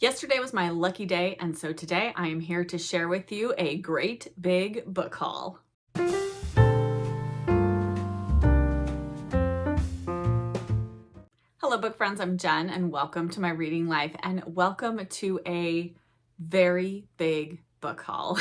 Yesterday was my lucky day, and so today I am here to share with you a great big book haul. Hello book friends, I'm Jen and welcome to my reading life and welcome to a very big book haul.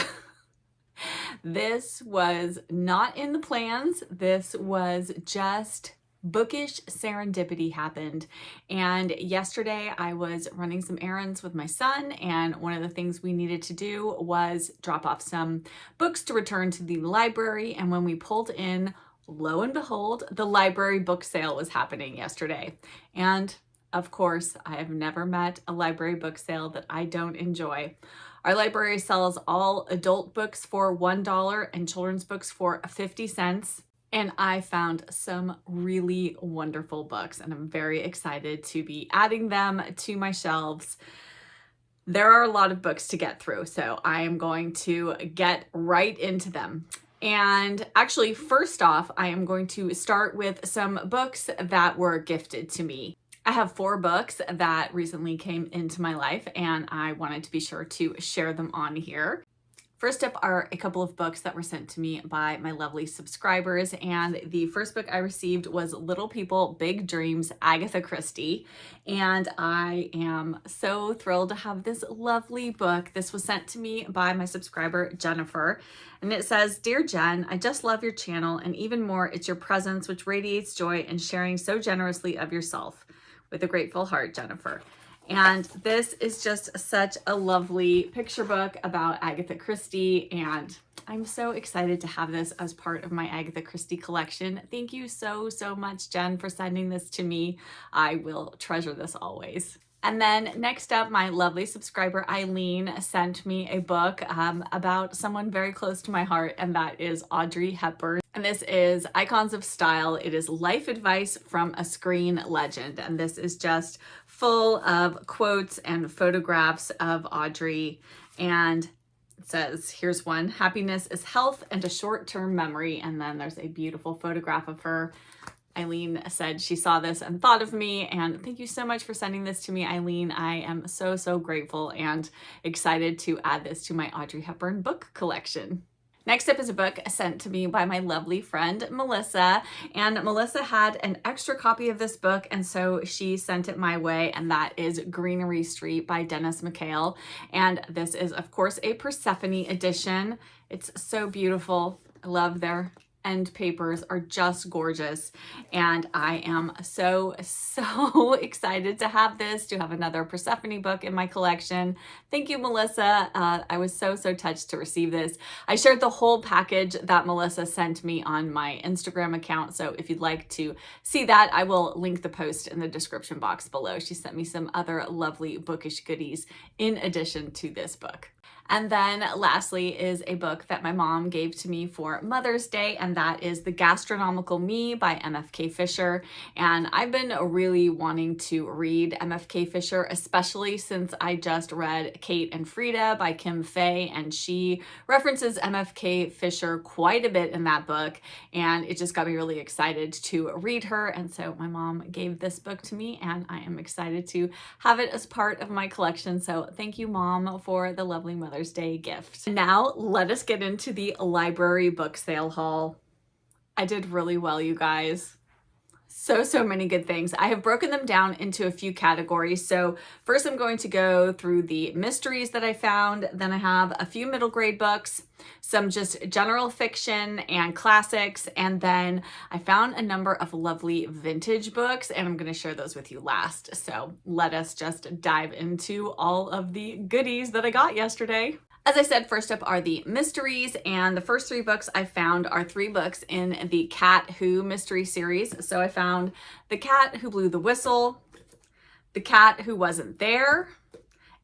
This was not in the plans. This was just bookish serendipity happened. And yesterday I was running some errands with my son, and one of the things we needed to do was drop off some books to return to the library. And when we pulled in, lo and behold, the library book sale was happening yesterday. And of course, I have never met a library book sale that I don't enjoy. Our library sells all adult books for $1 and children's books for 50 cents. And I found some really wonderful books, and I'm very excited to be adding them to my shelves. There are a lot of books to get through, so I am going to get right into them. And actually, first off, I am going to start with some books that were gifted to me. I have 4 books that recently came into my life, and I wanted to be sure to share them on here. First up are a couple of books that were sent to me by my lovely subscribers, and the first book I received was Little People, Big Dreams, Agatha Christie, and I am so thrilled to have this lovely book. This was sent to me by my subscriber, Jennifer, and it says, "Dear Jen, I just love your channel, and even more, it's your presence which radiates joy and sharing so generously of yourself. With a grateful heart, Jennifer." And this is just such a lovely picture book about Agatha Christie, and I'm so excited to have this as part of my Agatha Christie collection. Thank you so much, Jen, for sending this to me. I will treasure this always. And then next up, my lovely subscriber Eileen sent me a book about someone very close to my heart, and that is Audrey Hepburn. And this is Icons of Style. It is life advice from a screen legend. And this is just full of quotes and photographs of Audrey. And it says, here's one: "Happiness is health and a short-term memory." And then there's a beautiful photograph of her. Eileen said she saw this and thought of me, and thank you so much for sending this to me, Eileen. I am so grateful and excited to add this to my Audrey Hepburn book collection. Next up is a book sent to me by my lovely friend, Melissa, and Melissa had an extra copy of this book, and so she sent it my way, and that is Greenery Street by Dennis McHale, and this is, of course, a Persephone edition. It's so beautiful. I love their end papers are just gorgeous, and I am so excited to have this, to have another Persephone book in my collection. Thank you, Melissa. I was so touched to receive this. I shared the whole package that Melissa sent me on my Instagram account, so if you'd like to see that, I will link the post in the description box below. She sent me some other lovely bookish goodies in addition to this book. And then lastly is a book that my mom gave to me for Mother's Day, and that is The Gastronomical Me by MFK Fisher. And I've been really wanting to read MFK Fisher, especially since I just read Kate and Frida by Kim Fay, and she references MFK Fisher quite a bit in that book, and it just got me really excited to read her. And so my mom gave this book to me, and I am excited to have it as part of my collection. So thank you, Mom, for the lovely Mother's Day gift. Now let us get into the library book sale haul. I did really well, you guys. So many good things. I have broken them down into a few categories. So first I'm going to go through the mysteries that I found. Then I have a few middle grade books, some just general fiction and classics. And then I found a number of lovely vintage books, and I'm going to share those with you last. So let us just dive into all of the goodies that I got yesterday. As I said, first up are the mysteries, and the first 3 books I found are 3 books in the Cat Who mystery series. So I found The Cat Who Blew the Whistle, The Cat Who Wasn't There,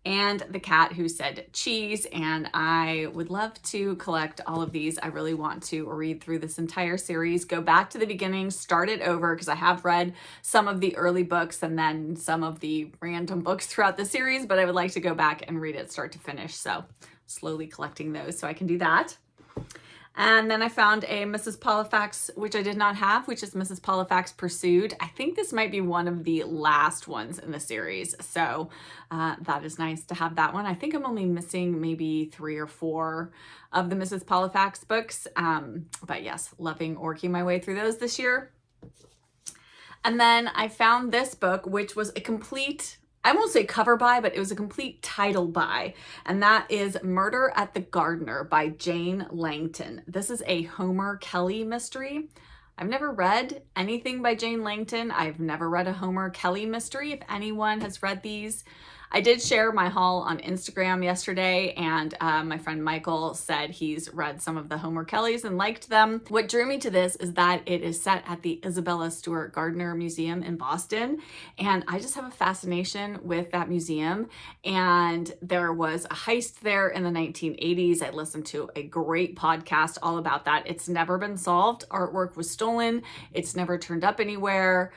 and The Cat Who Said Cheese, and I would love to collect all of these. I really want to read through this entire series, go back to the beginning, start it over, because I have read some of the early books and then some of the random books throughout the series, but I would like to go back and read it start to finish. So slowly collecting those so I can do that. And then I found a Mrs. Polifax, which I did not have, which is Mrs. Polifax Pursued. I think this might be one of the last ones in the series. So that is nice to have that one. I think I'm only missing maybe 3 or 4 of the Mrs. Polifax books. But yes, loving working my way through those this year. And then I found this book, which was a complete, I won't say cover buy, but it was a complete title buy, and that is Murder at the Gardener by Jane Langton. This is a Homer Kelly mystery. I've never read anything by Jane Langton. I've never read a Homer Kelly mystery. If anyone has read these, I did share my haul on Instagram yesterday, and my friend Michael said he's read some of the Homer Kellys and liked them. What drew me to this is that it is set at the Isabella Stewart Gardner Museum in Boston, and I just have a fascination with that museum. And there was a heist there in the 1980s. I listened to a great podcast all about that. It's never been solved. Artwork was stolen. It's never turned up anywhere.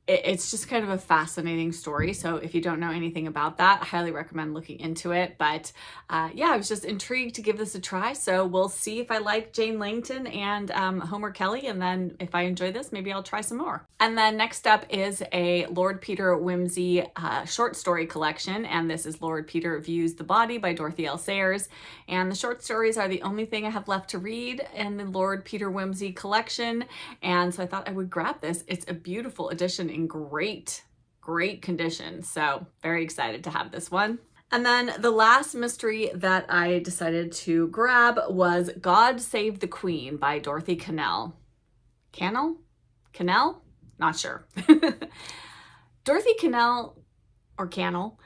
It's just kind of a fascinating story. So if you don't know anything about that, I highly recommend looking into it. But yeah, I was just intrigued to give this a try. So we'll see if I like Jane Langton and Homer Kelly. And then if I enjoy this, maybe I'll try some more. And then next up is a Lord Peter Wimsey short story collection. And this is Lord Peter Views the Body by Dorothy L. Sayers. And the short stories are the only thing I have left to read in the Lord Peter Wimsey collection. And so I thought I would grab this. It's a beautiful edition in great condition. So very excited to have this one. And then the last mystery that I decided to grab was God Save the Queen by Dorothy Cannell. Cannell? Not sure. Dorothy Cannell, or Cannell.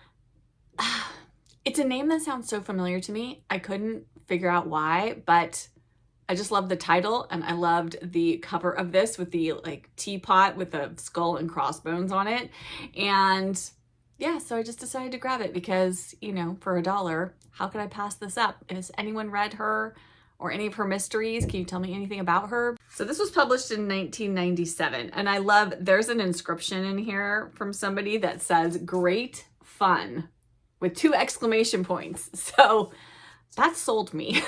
It's a name that sounds so familiar to me. I couldn't figure out why, but I just loved the title, and I loved the cover of this with the like teapot with the skull and crossbones on it. And yeah, so I just decided to grab it because, you know, for $1, how could I pass this up? Has anyone read her or any of her mysteries? Can you tell me anything about her? So this was published in 1997, and I love, there's an inscription in here from somebody that says "Great Fun" with 2 exclamation points. So that sold me.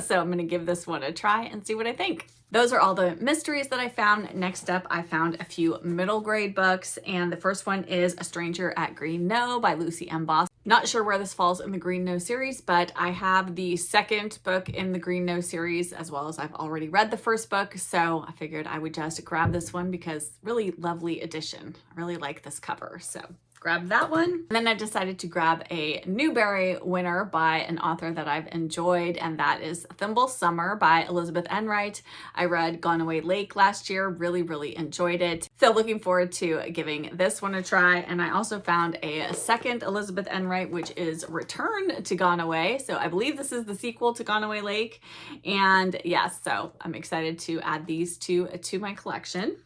So I'm going to give this one a try and see what I think. Those are all the mysteries that I found. Next up, I found a few middle grade books, and the first one is A Stranger at Green Knowe by Lucy M. Boss. Not sure where this falls in the Green Knowe series, but I have the second book in the Green Knowe series, as well as I've already read the first book, so I figured I would just grab this one because really lovely edition. I really like this cover, so grab that one. And then I decided to grab a Newbery winner by an author that I've enjoyed, and that is Thimble Summer by Elizabeth Enright. I read Gone Away Lake last year, really enjoyed it. So looking forward to giving this one a try. And I also found a second Elizabeth Enright, which is Return to Gone Away. So I believe this is the sequel to Gone Away Lake. And yes, so I'm excited to add these two to my collection.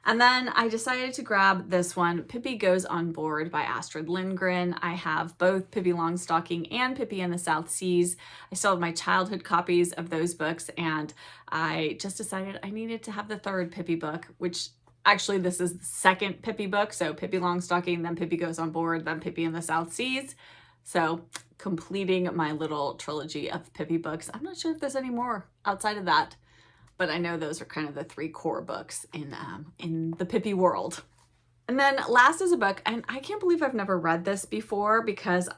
And then I decided to grab this one, Pippi Goes on Board by Astrid Lindgren. I have both Pippi Longstocking and Pippi and the South Seas. I still have my childhood copies of those books, and I just decided I needed to have the third Pippi book, which actually this is the second Pippi book. So Pippi Longstocking, then Pippi Goes on Board, then Pippi and the South Seas. So completing my little trilogy of Pippi books. I'm not sure if there's any more outside of that, but I know those are kind of the 3 core books in the Pippi world. And then last is a book, and I can't believe I've never read this before because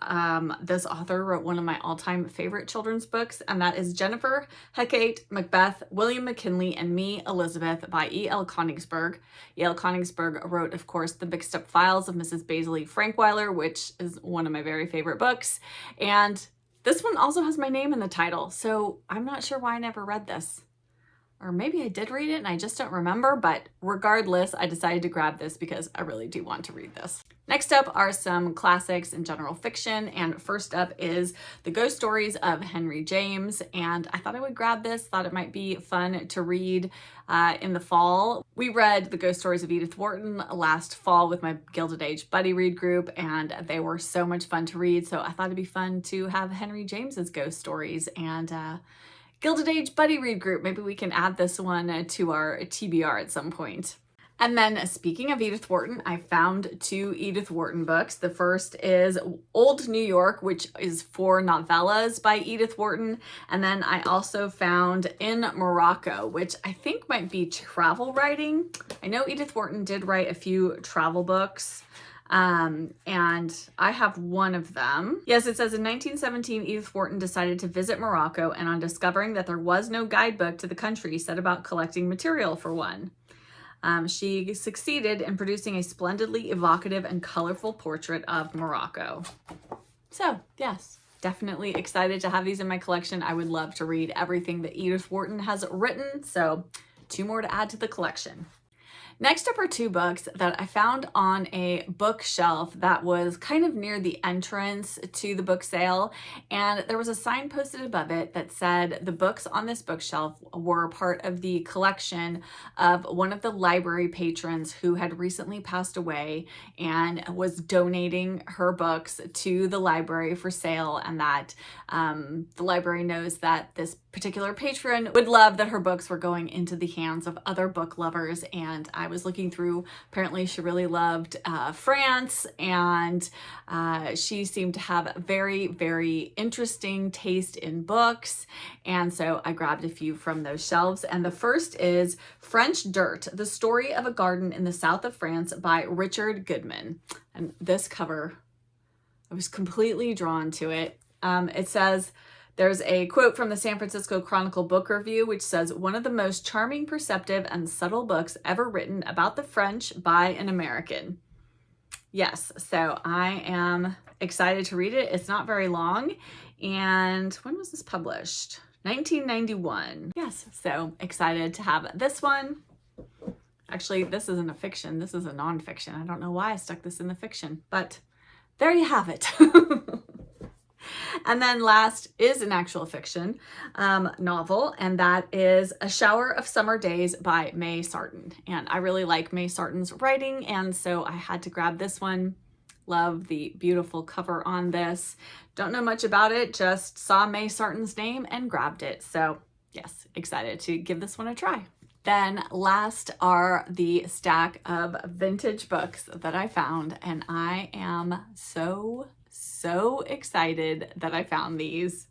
this author wrote one of my all-time favorite children's books, and that is Jennifer, Hecate, Macbeth, William McKinley, and Me, Elizabeth by E.L. Konigsberg. E.L. Konigsberg wrote, of course, The Mixed Up Files of Mrs. Baisley Frankweiler, which is one of my very favorite books. And this one also has my name in the title, so I'm not sure why I never read this. Or maybe I did read it and I just don't remember, but regardless, I decided to grab this because I really do want to read this. Next up are some classics in general fiction, and first up is The Ghost Stories of Henry James, and I thought I would grab this, thought it might be fun to read in the fall. We read The Ghost Stories of Edith Wharton last fall with my Gilded Age buddy read group, and they were so much fun to read, so I thought it'd be fun to have Henry James's ghost stories and Gilded Age buddy read group. Maybe we can add this one to our TBR at some point. And then speaking of Edith Wharton, I found 2 Edith Wharton books. The first is Old New York, which is 4 novellas by Edith Wharton. And then I also found In Morocco, which I think might be travel writing. I know Edith Wharton did write a few travel books. And I have one of them. Yes, it says in 1917, Edith Wharton decided to visit Morocco, and on discovering that there was no guidebook to the country, set about collecting material for one. She succeeded in producing a splendidly evocative and colorful portrait of Morocco. So, yes, definitely excited to have these in my collection. I would love to read everything that Edith Wharton has written, so 2 more to add to the collection. Next up are 2 books that I found on a bookshelf that was kind of near the entrance to the book sale, and there was a sign posted above it that said the books on this bookshelf were part of the collection of one of the library patrons who had recently passed away and was donating her books to the library for sale, and that the library knows that this particular patron would love that her books were going into the hands of other book lovers. And I was looking through, apparently she really loved France, and she seemed to have very, very interesting taste in books. And so I grabbed a few from those shelves. And the first is French Dirt, The Story of a Garden in the South of France by Richard Goodman. And this cover, I was completely drawn to it. It says, there's a quote from the San Francisco Chronicle Book Review, which says, one of the most charming, perceptive, and subtle books ever written about the French by an American. Yes, so I am excited to read it. It's not very long. And when was this published? 1991. Yes, so excited to have this one. Actually, this isn't a fiction. This is a nonfiction. I don't know why I stuck this in the fiction, but there you have it. And then last is an actual fiction novel, and that is A Shower of Summer Days by May Sarton. And I really like May Sarton's writing, and so I had to grab this one. Love the beautiful cover on this. Don't know much about it, just saw May Sarton's name and grabbed it. So yes, excited to give this one a try. Then last are the stack of vintage books that I found, and I am so excited that I found these.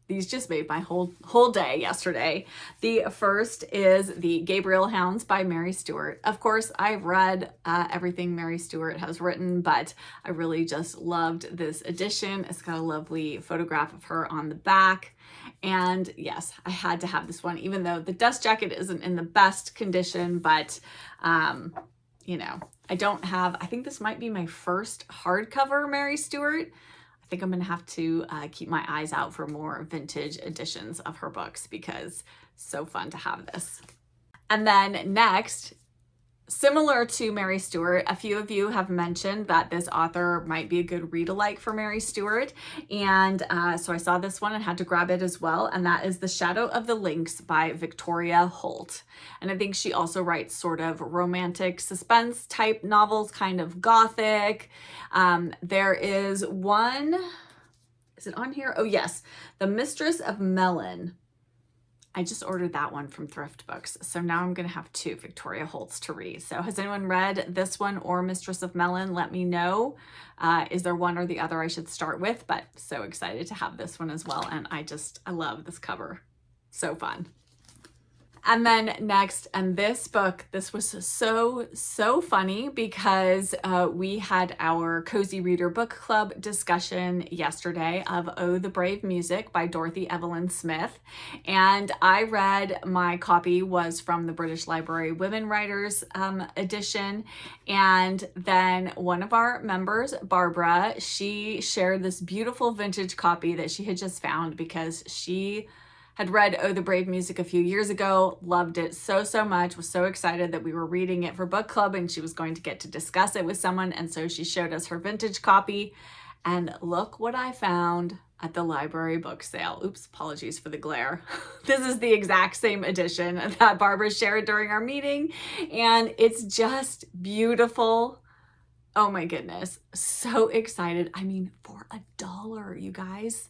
These just made my whole day yesterday. The first is The Gabriel Hounds by Mary Stewart. Of course, I've read everything Mary Stewart has written, but I really just loved this edition. It's got a lovely photograph of her on the back. And yes, I had to have this one, even though the dust jacket isn't in the best condition, but you know, I think this might be my first hardcover Mary Stewart. I think I'm going to have to keep my eyes out for more vintage editions of her books because so fun to have this. And then next, similar to Mary Stewart, a few of you have mentioned that this author might be a good read-alike for Mary Stewart. And so I saw this one and had to grab it as well. And that is The Shadow of the Lynx by Victoria Holt. And I think she also writes sort of romantic suspense type novels, kind of gothic. There is one, is it on here? Oh yes, The Mistress of Melon. I just ordered that one from Thrift Books. So now I'm going to have 2 Victoria Holts to read. So has anyone read this one or Mistress of Melon? Let me know. Is there one or the other I should start with? But so excited to have this one as well. And I love this cover. So fun. And then next, and this book, this was so funny because we had our Cozy Reader Book Club discussion yesterday of Oh, the Brave Music by Dorothy Evelyn Smith. And I read, my copy was from the British Library Women Writers edition. And then one of our members, Barbara, she shared this beautiful vintage copy that she had just found because she had read Oh, the Brave Music a few years ago, loved it so much, was so excited that we were reading it for book club and she was going to get to discuss it with someone. And so she showed us her vintage copy, and look what I found at the library book sale. Oops, apologies for the glare. This is the exact same edition that Barbara shared during our meeting, and it's just beautiful. Oh my goodness, so excited. I mean, for $1, you guys.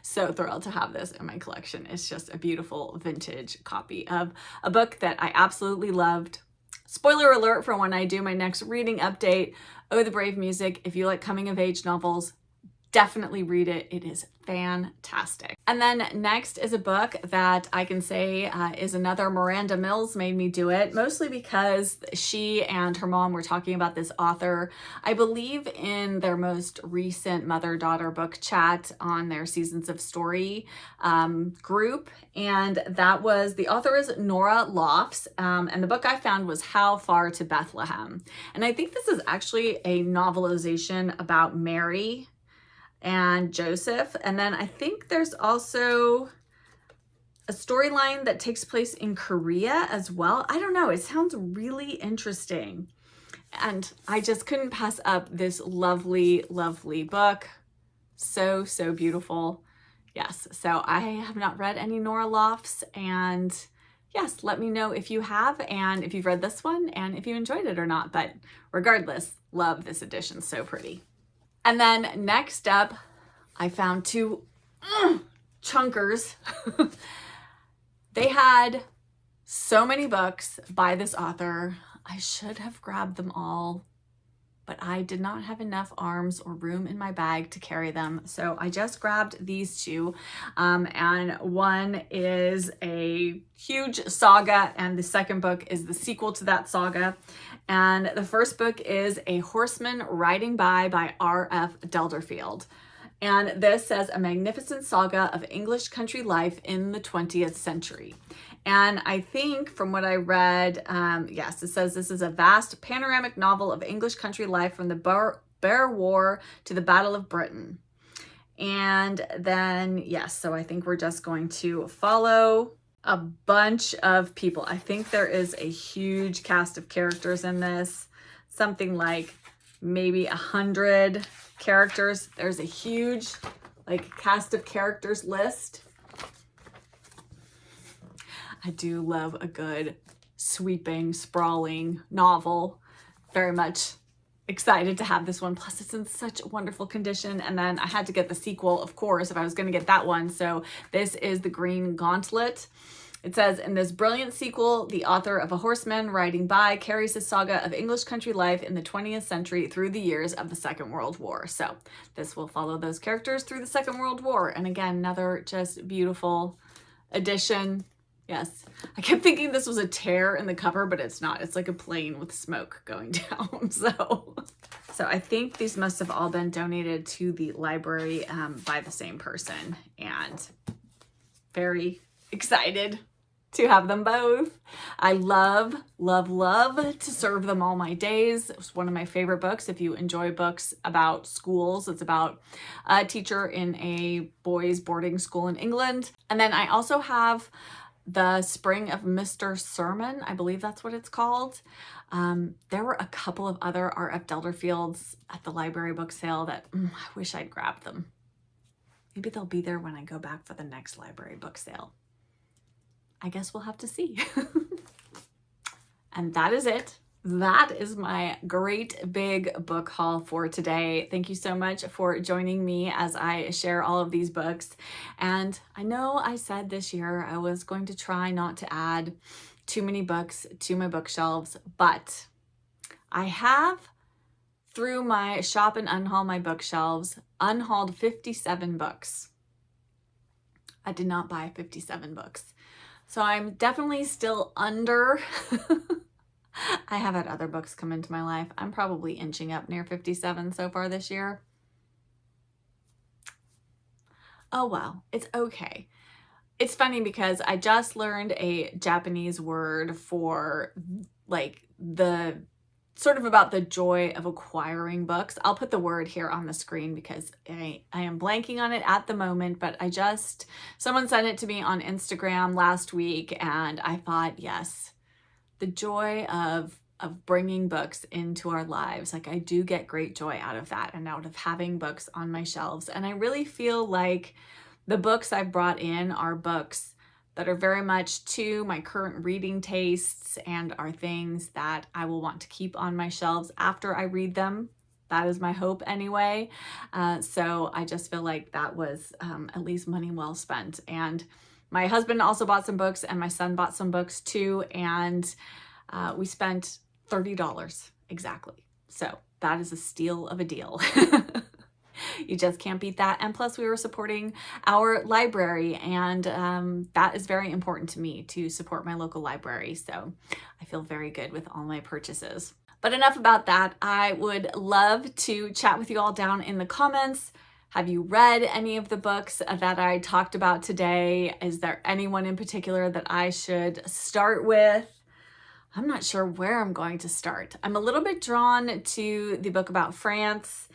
So thrilled to have this in my collection. It's just a beautiful vintage copy of a book that I absolutely loved. Spoiler alert for when I do my next reading update, Oh, the Brave Music. If you like coming of age novels, definitely read it. It is fantastic. And then next is a book that I can say is another Miranda Mills made me do it, mostly because she and her mom were talking about this author, I believe in their most recent mother-daughter book chat on their Seasons of Story group. And that was, the author is Nora Lofts, and the book I found was How Far to Bethlehem. And I think this is actually a novelization about Mary and Joseph. And then I think there's also a storyline that takes place in Korea as well. I don't know. It sounds really interesting. And I just couldn't pass up this lovely, lovely book. So, so beautiful. Yes. So I have not read any Nora Lofts, and yes, let me know if you have, and if you've read this one, and if you enjoyed it or not. But regardless, love this edition. So pretty. And then next up, I found two chunkers. They had so many books by this author. I should have grabbed them all, but I did not have enough arms or room in my bag to carry them. So I just grabbed these two. And one is a huge saga, and the second book is the sequel to that saga. And the first book is A Horseman Riding by R.F. Delderfield. And this says a magnificent saga of English country life in the 20th century. And I think from what I read, yes, it says this is a vast panoramic novel of English country life from the Boer War to the Battle of Britain. And then, yes, so I think we're just going to follow a bunch of people. I think there is a huge cast of characters in this, something like maybe 100 characters. There's a huge cast of characters list. I do love a good sweeping, sprawling novel. Very much excited to have this one. Plus it's in such wonderful condition. And then I had to get the sequel, of course, if I was going to get that one. So this is The Green Gauntlet. It says, in this brilliant sequel, the author of A Horseman Riding By carries his saga of English country life in the 20th century through the years of the Second World War. So this will follow those characters through the Second World War. And again, another just beautiful edition. Yes, I kept thinking this was a tear in the cover, but it's not. It's like a plane with smoke going down. So I think these must have all been donated to the library by the same person, and very excited to have them both. I love, love, love to serve them all my days. It was one of my favorite books. If you enjoy books about schools, it's about a teacher in a boys' boarding school in England. And then I also have The Spring of Mr. Sermon. I believe that's what it's called. There were a couple of other R.F. Delderfields at the library book sale that I wish I'd grabbed them. Maybe they'll be there when I go back for the next library book sale. I guess we'll have to see. And that is it. That is my great big book haul for today. Thank you so much for joining me as I share all of these books. And I know I said this year I was going to try not to add too many books to my bookshelves, but I have, through my shop and unhaul my bookshelves, unhauled 57 books. I did not buy 57 books. So I'm definitely still under. I have had other books come into my life. I'm probably inching up near 57 so far this year. Oh well, it's okay. It's funny because I just learned a Japanese word for the sort of about the joy of acquiring books. I'll put the word here on the screen because I am blanking on it at the moment, but someone sent it to me on Instagram last week, and I thought, yes, the joy of bringing books into our lives. I do get great joy out of that and out of having books on my shelves. And I really feel like the books I've brought in are books that are very much to my current reading tastes and are things that I will want to keep on my shelves after I read them. That is my hope anyway. So I just feel like that was at least money well spent. And my husband also bought some books, and my son bought some books too. And we spent $30 exactly. So that is a steal of a deal. You just can't beat that. And plus we were supporting our library, and that is very important to me, to support my local library. So I feel very good with all my purchases. But enough about that. I would love to chat with you all down in the comments. Have you read any of the books that I talked about today? Is there anyone in particular that I should start with? I'm not sure where I'm going to start. I'm a little bit drawn to the book about France,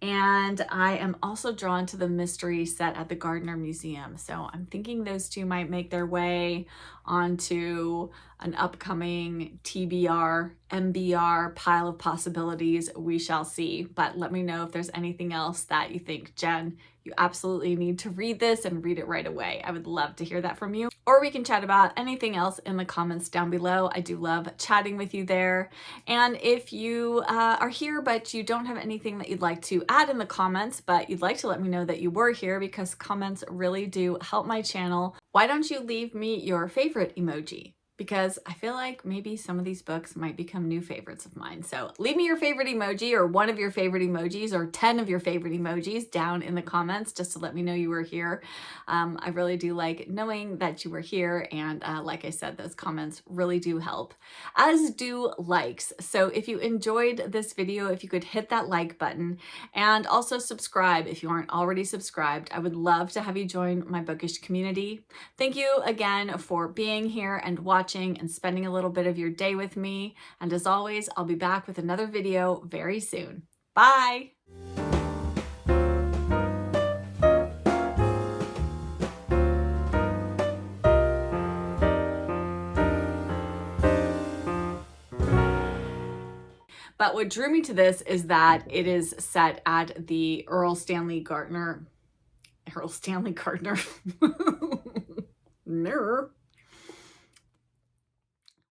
and I am also drawn to the mystery set at the Gardner Museum. So I'm thinking those two might make their way onto an upcoming TBR, MBR pile of possibilities. We shall see. But let me know if there's anything else that you think, Jen, you absolutely need to read this and read it right away. I would love to hear that from you. Or we can chat about anything else in the comments down below. I do love chatting with you there. And if you are here but you don't have anything that you'd like to add in the comments, but you'd like to let me know that you were here, because comments really do help my channel, why don't you leave me your favorite emoji? Because I feel like maybe some of these books might become new favorites of mine. So leave me your favorite emoji, or one of your favorite emojis, or 10 of your favorite emojis down in the comments, just to let me know you were here. I really do like knowing that you were here. And like I said, those comments really do help, as do likes. So if you enjoyed this video, if you could hit that like button, and also subscribe if you aren't already subscribed. I would love to have you join my bookish community. Thank you again for being here and watching and spending a little bit of your day with me. And as always, I'll be back with another video very soon. Bye! But what drew me to this is that it is set at the Earl Stanley Gardner. No.